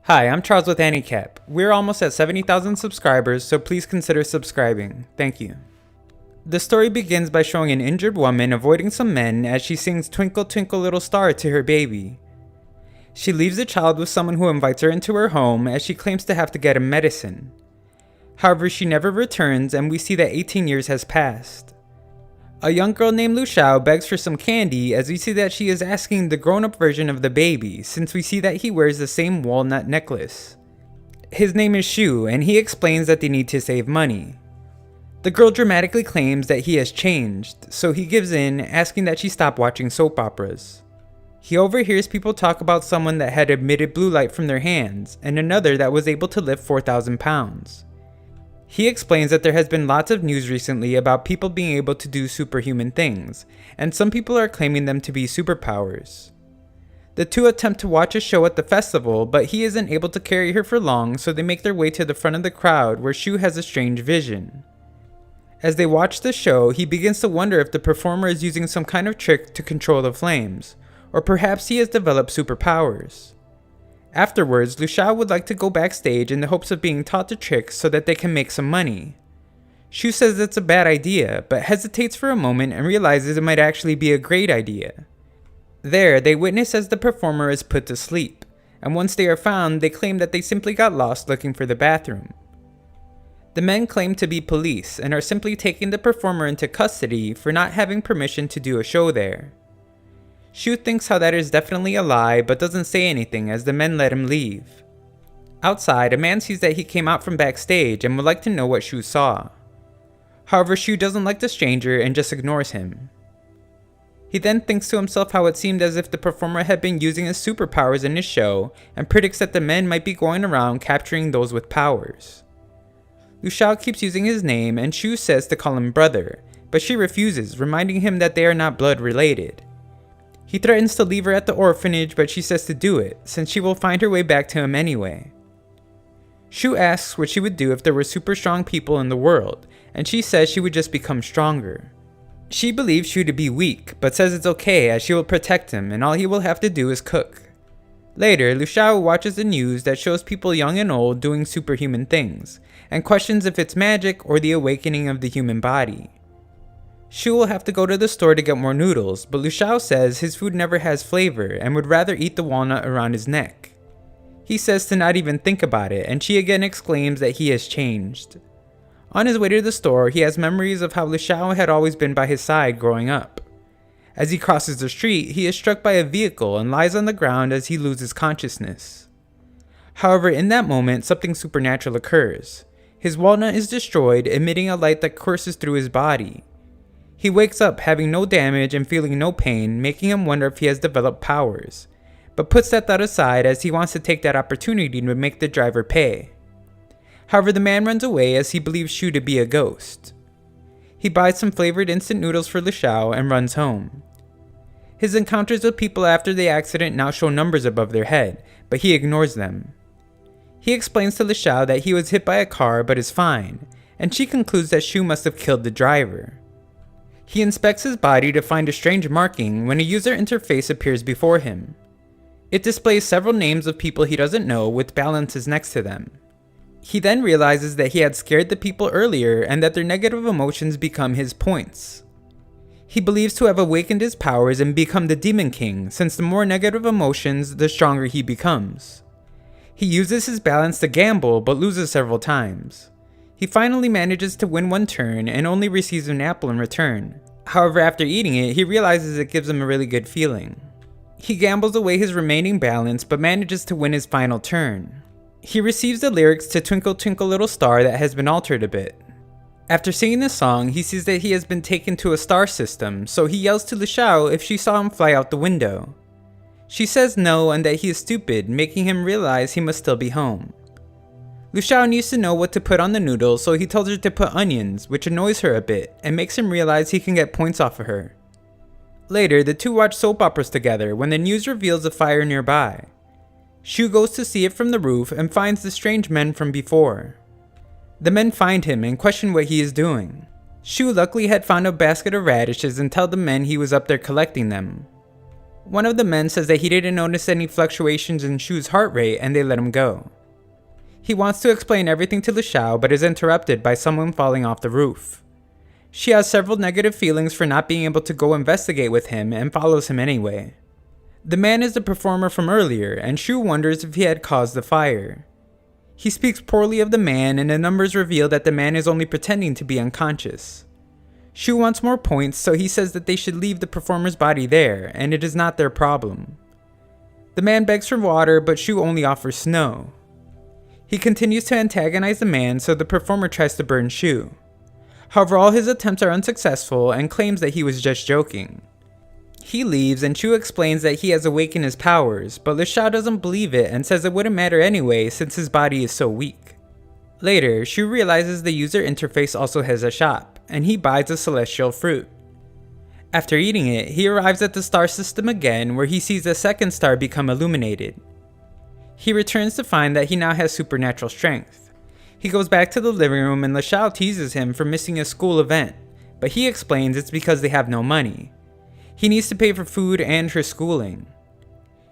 Hi, I'm Charles with Anycap. We're almost at 70,000 subscribers, so please consider subscribing. Thank you. The story begins by showing an injured woman avoiding some men as she sings Twinkle Twinkle Little Star to her baby. She leaves the child with someone who invites her into her home as she claims to have to get him medicine. However, she never returns and we see that 18 years has passed. A young girl named Lu Xiao begs for some candy as we see that she is asking the grown-up version of the baby since we see that he wears the same walnut necklace. His name is Shu and he explains that they need to save money. The girl dramatically claims that he has changed, so he gives in, asking that she stop watching soap operas. He overhears people talk about someone that had emitted blue light from their hands and another that was able to lift 4,000 pounds. He explains that there has been lots of news recently about people being able to do superhuman things, and some people are claiming them to be superpowers. The two attempt to watch a show at the festival, but he isn't able to carry her for long, so they make their way to the front of the crowd where Shu has a strange vision. As they watch the show, he begins to wonder if the performer is using some kind of trick to control the flames, or perhaps he has developed superpowers. Afterwards, Lu Xiao would like to go backstage in the hopes of being taught the tricks so that they can make some money. Shu says it's a bad idea, but hesitates for a moment and realizes it might actually be a great idea. There, they witness as the performer is put to sleep, and once they are found, they claim that they simply got lost looking for the bathroom. The men claim to be police and are simply taking the performer into custody for not having permission to do a show there. Shu thinks how that is definitely a lie but doesn't say anything as the men let him leave. Outside, a man sees that he came out from backstage and would like to know what Shu saw. However, Shu doesn't like the stranger and just ignores him. He then thinks to himself how it seemed as if the performer had been using his superpowers in his show and predicts that the men might be going around capturing those with powers. Lu Xiao keeps using his name and Shu says to call him brother, but she refuses, reminding him that they are not blood related. He threatens to leave her at the orphanage, but she says to do it, since she will find her way back to him anyway. Shu asks what she would do if there were super strong people in the world, and she says she would just become stronger. She believes Shu to be weak, but says it's okay as she will protect him and all he will have to do is cook. Later, Lu Xiao watches the news that shows people young and old doing superhuman things, and questions if it's magic or the awakening of the human body. Shu will have to go to the store to get more noodles, but Lu Xiao says his food never has flavor and would rather eat the walnut around his neck. He says to not even think about it, and she again exclaims that he has changed. On his way to the store, he has memories of how Lu Xiao had always been by his side growing up. As he crosses the street, he is struck by a vehicle and lies on the ground as he loses consciousness. However, in that moment, something supernatural occurs. His walnut is destroyed, emitting a light that courses through his body. He wakes up having no damage and feeling no pain, making him wonder if he has developed powers, but puts that thought aside as he wants to take that opportunity to make the driver pay. However, the man runs away as he believes Shu to be a ghost. He buys some flavored instant noodles for Lu Xiao and runs home. His encounters with people after the accident now show numbers above their head, but he ignores them. He explains to Lu Xiao that he was hit by a car but is fine, and she concludes that Shu must have killed the driver. He inspects his body to find a strange marking when a user interface appears before him. It displays several names of people he doesn't know with balances next to them. He then realizes that he had scared the people earlier and that their negative emotions become his points. He believes to have awakened his powers and become the Demon King, since the more negative emotions, the stronger he becomes. He uses his balance to gamble but loses several times. He finally manages to win one turn and only receives an apple in return. However, after eating it, he realizes it gives him a really good feeling. He gambles away his remaining balance but manages to win his final turn. He receives the lyrics to Twinkle Twinkle Little Star that has been altered a bit. After singing the song, he sees that he has been taken to a star system, so he yells to Lu Xiao if she saw him fly out the window. She says no and that he is stupid, making him realize he must still be home. Lu Xiao needs to know what to put on the noodles, so he tells her to put onions, which annoys her a bit, and makes him realize he can get points off of her. Later, the two watch soap operas together when the news reveals a fire nearby. Shu goes to see it from the roof and finds the strange men from before. The men find him and question what he is doing. Shu luckily had found a basket of radishes and tell the men he was up there collecting them. One of the men says that he didn't notice any fluctuations in Shu's heart rate and they let him go. He wants to explain everything to Lashao but is interrupted by someone falling off the roof. She has several negative feelings for not being able to go investigate with him and follows him anyway. The man is the performer from earlier and Shu wonders if he had caused the fire. He speaks poorly of the man and the numbers reveal that the man is only pretending to be unconscious. Shu wants more points, so he says that they should leave the performer's body there and it is not their problem. The man begs for water but Shu only offers snow. He continues to antagonize the man, so the performer tries to burn Shu. However, all his attempts are unsuccessful and claims that he was just joking. He leaves and Shu explains that he has awakened his powers, but Lashao doesn't believe it and says it wouldn't matter anyway since his body is so weak. Later, Shu realizes the user interface also has a shop, and he buys a celestial fruit. After eating it, he arrives at the star system again where he sees a second star become illuminated. He returns to find that he now has supernatural strength. He goes back to the living room and Lashao teases him for missing a school event, but he explains it's because they have no money. He needs to pay for food and for schooling.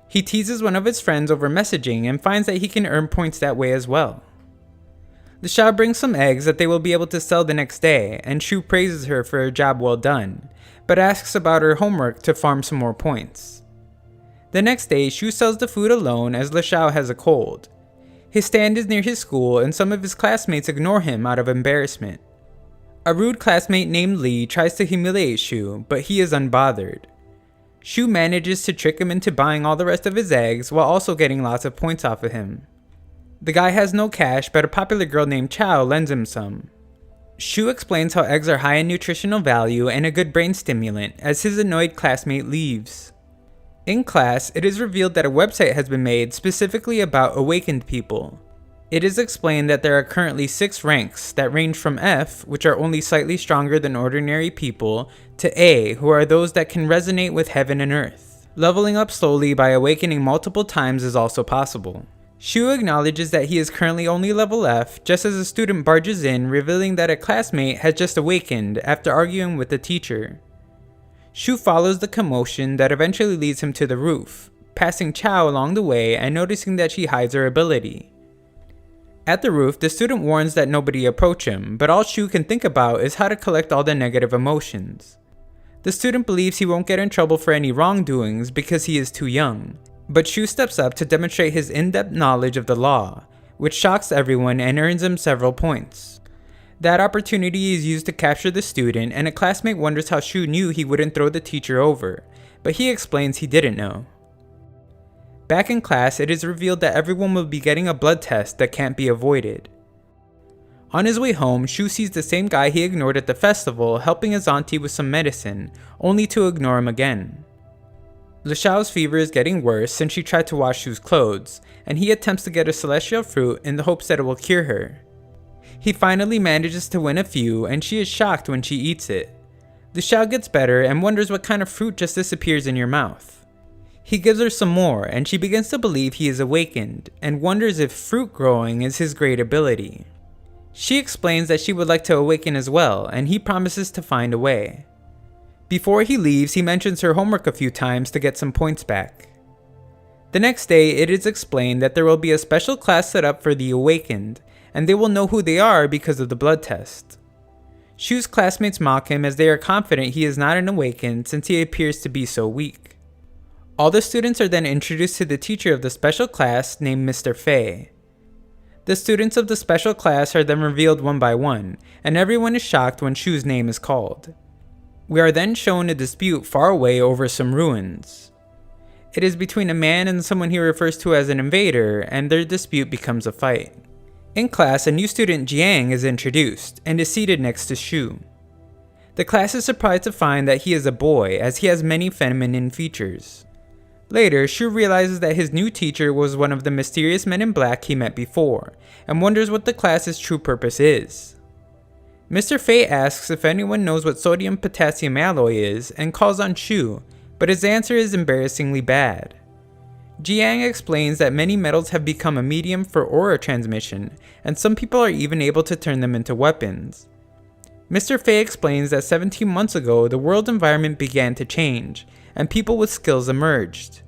He teases one of his friends over messaging and finds that he can earn points that way as well. Lashao brings some eggs that they will be able to sell the next day, and Shu praises her for a job well done, but asks about her homework to farm some more points. The next day, Shu sells the food alone as Lashao has a cold. His stand is near his school and some of his classmates ignore him out of embarrassment. A rude classmate named Lee tries to humiliate Shu, but he is unbothered. Shu manages to trick him into buying all the rest of his eggs while also getting lots of points off of him. The guy has no cash, but a popular girl named Chao lends him some. Shu explains how eggs are high in nutritional value and a good brain stimulant as his annoyed classmate leaves. In class, it is revealed that a website has been made specifically about awakened people. It is explained that there are currently 6 ranks that range from F, which are only slightly stronger than ordinary people, to A, who are those that can resonate with heaven and earth. Leveling up slowly by awakening multiple times is also possible. Shu acknowledges that he is currently only level F just as a student barges in, revealing that a classmate has just awakened after arguing with the teacher. Shu follows the commotion that eventually leads him to the roof, passing Chao along the way and noticing that she hides her ability. At the roof, the student warns that nobody approach him, but all Shu can think about is how to collect all the negative emotions. The student believes he won't get in trouble for any wrongdoings because he is too young, but Shu steps up to demonstrate his in-depth knowledge of the law, which shocks everyone and earns him several points. That opportunity is used to capture the student, and a classmate wonders how Shu knew he wouldn't throw the teacher over, but he explains he didn't know. Back in class, it is revealed that everyone will be getting a blood test that can't be avoided. On his way home, Shu sees the same guy he ignored at the festival helping his auntie with some medicine, only to ignore him again. Lashao's fever is getting worse since she tried to wash Shu's clothes, and he attempts to get a celestial fruit in the hopes that it will cure her. He finally manages to win a few, and she is shocked when she eats it. Lashao gets better and wonders what kind of fruit just disappears in your mouth. He gives her some more, and she begins to believe he is awakened, and wonders if fruit growing is his great ability. She explains that she would like to awaken as well, and he promises to find a way. Before he leaves, he mentions her homework a few times to get some points back. The next day, it is explained that there will be a special class set up for the awakened, and they will know who they are because of the blood test. Shu's classmates mock him as they are confident he is not an awakened since he appears to be so weak. All the students are then introduced to the teacher of the special class named Mr. Fei. The students of the special class are then revealed one by one, and everyone is shocked when Shu's name is called. We are then shown a dispute far away over some ruins. It is between a man and someone he refers to as an invader, and their dispute becomes a fight. In class, a new student, Jiang, is introduced, and is seated next to Shu. The class is surprised to find that he is a boy, as he has many feminine features. Later, Shu realizes that his new teacher was one of the mysterious men in black he met before, and wonders what the class's true purpose is. Mr. Fei asks if anyone knows what sodium-potassium alloy is, and calls on Shu, but his answer is embarrassingly bad. Jiang explains that many metals have become a medium for aura transmission, and some people are even able to turn them into weapons. Mr. Fei explains that 17 months ago, the world environment began to change, and people with skills emerged.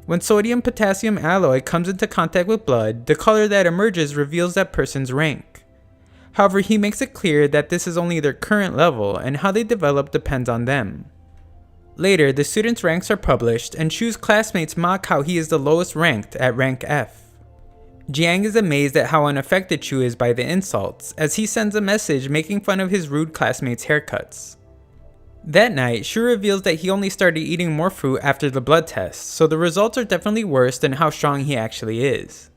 When sodium-potassium alloy comes into contact with blood, the color that emerges reveals that person's rank. However, he makes it clear that this is only their current level, and how they develop depends on them. Later, the students' ranks are published, and Shu's classmates mock how he is the lowest ranked at rank F. Jiang is amazed at how unaffected Shu is by the insults, as he sends a message making fun of his rude classmates' haircuts. That night, Shu reveals that he only started eating more fruit after the blood test, so the results are definitely worse than how strong he actually is.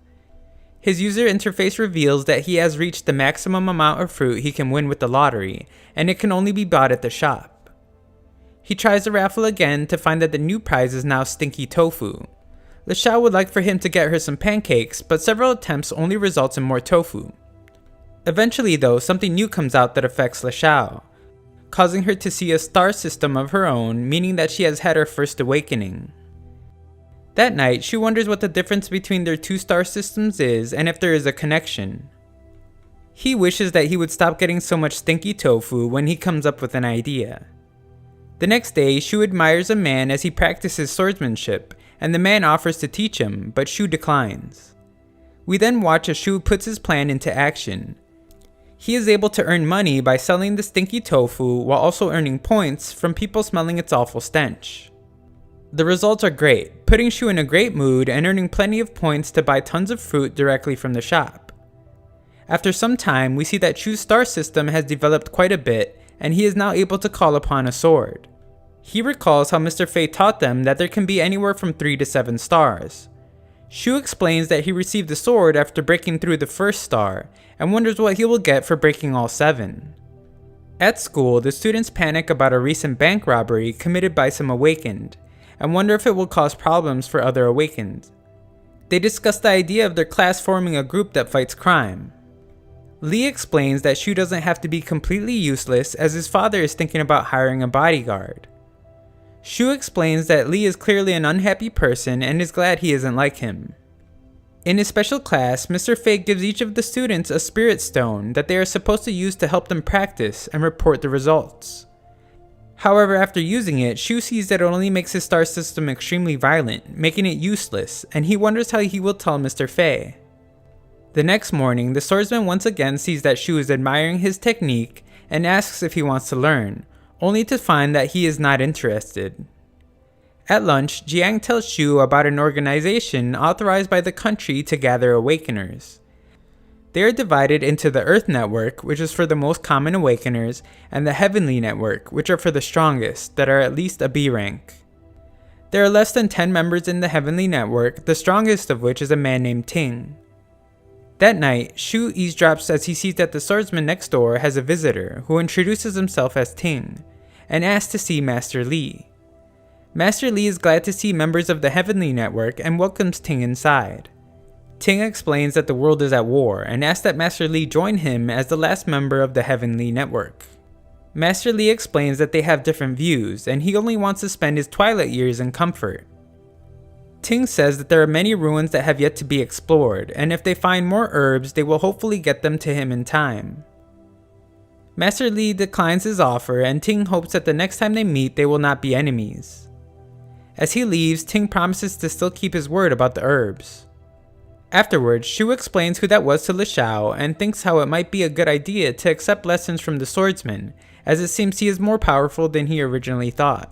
His user interface reveals that he has reached the maximum amount of fruit he can win with the lottery, and it can only be bought at the shop. He tries the raffle again to find that the new prize is now stinky tofu. LeShao would like for him to get her some pancakes, but several attempts only results in more tofu. Eventually though, something new comes out that affects LeShao, causing her to see a star system of her own, meaning that she has had her first awakening. That night, Shu wonders what the difference between their two star systems is and if there is a connection. He wishes that he would stop getting so much stinky tofu when he comes up with an idea. The next day, Shu admires a man as he practices swordsmanship, and the man offers to teach him, but Shu declines. We then watch as Shu puts his plan into action. He is able to earn money by selling the stinky tofu while also earning points from people smelling its awful stench. The results are great, putting Shu in a great mood and earning plenty of points to buy tons of fruit directly from the shop. After some time, we see that Shu's star system has developed quite a bit, and he is now able to call upon a sword. He recalls how Mr. Fei taught them that there can be anywhere from 3 to 7 stars. Shu explains that he received the sword after breaking through the first star, and wonders what he will get for breaking all 7. At school, the students panic about a recent bank robbery committed by some awakened, and wonder if it will cause problems for other awakened. They discuss the idea of their class forming a group that fights crime. Lee explains that Shu doesn't have to be completely useless, as his father is thinking about hiring a bodyguard. Shu explains that Lee is clearly an unhappy person and is glad he isn't like him. In his special class, Mr. Fei gives each of the students a spirit stone that they are supposed to use to help them practice and report the results. However, after using it, Shu sees that it only makes his star system extremely violent, making it useless, and he wonders how he will tell Mr. Fei. The next morning, the swordsman once again sees that Shu is admiring his technique and asks if he wants to learn, only to find that he is not interested. At lunch, Jiang tells Shu about an organization authorized by the country to gather awakeners. They are divided into the Earth Network, which is for the most common awakeners, and the Heavenly Network, which are for the strongest, that are at least a B rank. There are less than 10 members in the Heavenly Network, the strongest of which is a man named Ting. That night, Shu eavesdrops as he sees that the swordsman next door has a visitor who introduces himself as Ting, and asks to see Master Lee. Master Lee is glad to see members of the Heavenly Network and welcomes Ting inside. Ting explains that the world is at war and asks that Master Lee join him as the last member of the Heavenly Network. Master Lee explains that they have different views and he only wants to spend his twilight years in comfort. Ting says that there are many ruins that have yet to be explored, and if they find more herbs, they will hopefully get them to him in time. Master Lee declines his offer, and Ting hopes that the next time they meet, they will not be enemies. As he leaves, Ting promises to still keep his word about the herbs. Afterwards, Shu explains who that was to LeShao and thinks how it might be a good idea to accept lessons from the swordsman, as it seems he is more powerful than he originally thought.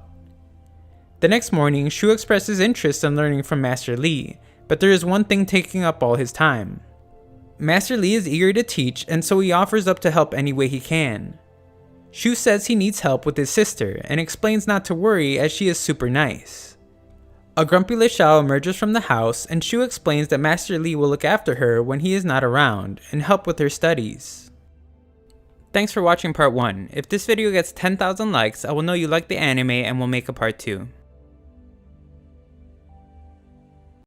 The next morning, Shu expresses interest in learning from Master Lee, but there is one thing taking up all his time. Master Lee is eager to teach, and so he offers up to help any way he can. Shu says he needs help with his sister, and explains not to worry as she is super nice. A grumpy LeShao emerges from the house, and Shu explains that Master Lee will look after her when he is not around, and help with her studies. Thanks for watching part 1. If this video gets 10,000 likes, I will know you like the anime and will make a part 2.